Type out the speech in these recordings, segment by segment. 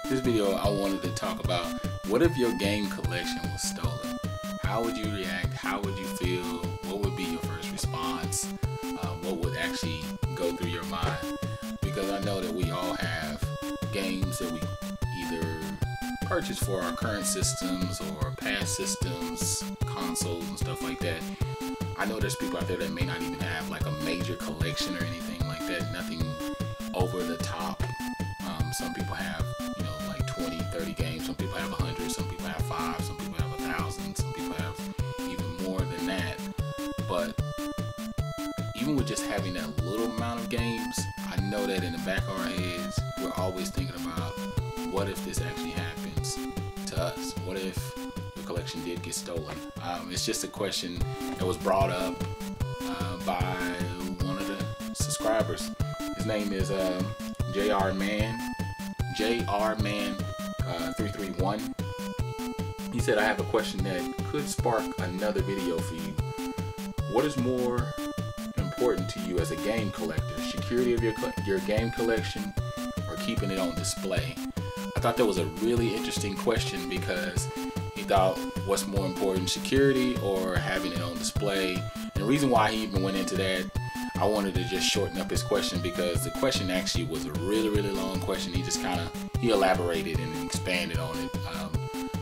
this video I wanted to talk about what if your game collection was stolen? How would you react? How would you feel? What would be your first response? What would actually go through your mind? Because I know that we all have games that we either purchase for our current systems or past systems, consoles and stuff like that. I know there's people out there that may not even have like a major collection or anything like that, nothing over the top. Some people have, like 20, 30 games. Some people have 100. Some people have 5. Some people have 1,000. Some people have even more than that. But even with just having that little amount of games, I know that in the back of our heads, we're always thinking about what if this actually happens to us? What if the collection did get stolen? It's just a question that was brought up by one of the subscribers. His name is JR Man 331. He said, I have a question that could spark another video for you. What is more important to you as a game collector? Security of your game collection or keeping it on display? I thought that was a really interesting question because he thought what's more important, security or having it on display? And the reason why he even went into that, I wanted to just shorten up his question because the question actually was a really, really long question. He just he elaborated and expanded on it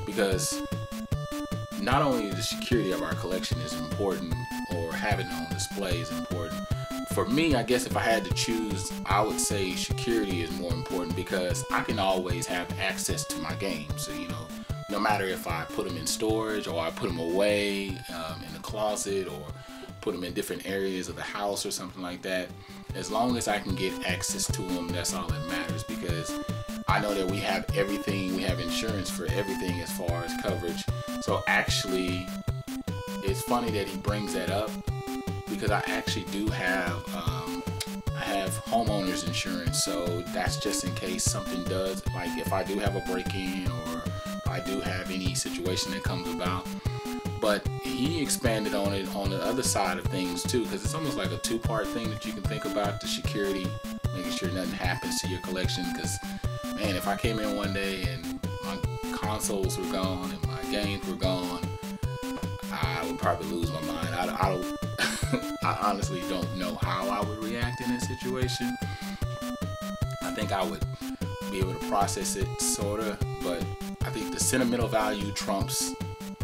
because not only the security of our collection is important or having it on display is important. For me, I guess if I had to choose, I would say security is more important because I can always have access to my games. So, no matter if I put them in storage or I put them away in the closet or put them in different areas of the house or something like that, as long as I can get access to them, that's all that matters, because I know that we have everything, we have insurance for everything as far as coverage. So actually, it's funny that he brings that up because I actually do have I have homeowners insurance, so that's just in case something does, like if I do have a break-in or if I do have any situation that comes about. But he expanded on it on the other side of things too, because it's almost like a two-part thing that you can think about: the security, making sure nothing happens to your collection. Because man, if I came in one day and my consoles were gone and my games were gone, I would probably lose my mind. I honestly don't know how I would react in this situation. I think I would be able to process it sorta, but I think the sentimental value trumps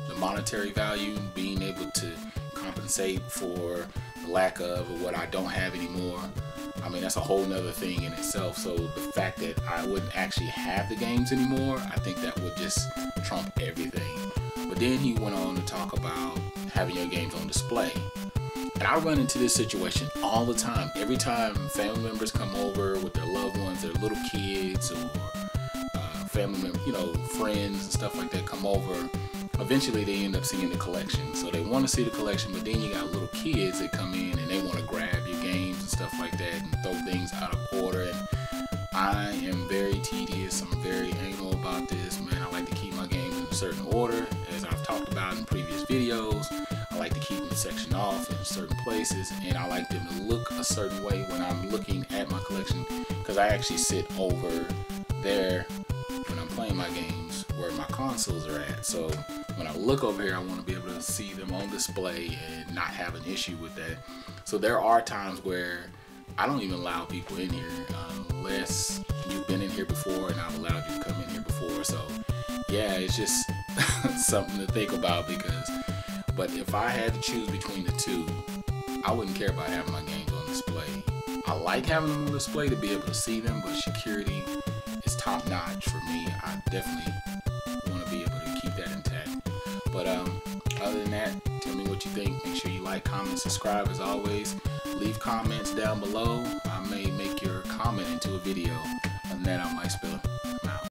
the monetary value, being able to compensate for the lack of or what I don't have anymore. I mean, that's a whole nother thing in itself. So the fact that I wouldn't actually have the games anymore, I think that would just trump everything. But then he went on to talk about having your games on display. And I run into this situation all the time. Every time family members come over with their loved ones, their little kids or family members, friends and stuff like that come over, eventually they end up seeing the collection. So they want to see the collection, but then you got little kids that come in and they want to grab your games and stuff like that and throw things out of order. And I am very tedious. I'm very anal about this, man. I like to keep my games in a certain order, as I've talked about in previous videos. I like to keep them sectioned off in certain places, and I like them to look a certain way when I'm looking at my collection, because I actually sit over there when I'm playing my games where my consoles are at. So when I look over here, I want to be able to see them on display and not have an issue with that. So there are times where I don't even allow people in here unless you've been in here before and I've allowed you to come in here before. So yeah, it's just something to think about but if I had to choose between the two, I wouldn't care about having my games on display. I like having them on display to be able to see them, but security is top notch for me. I definitely want to be able to keep that intact. But other than that, tell me what you think. Make sure you like, comment, subscribe as always. Leave comments down below. I may make your comment into a video. Other than that, I'm Mike Spiller.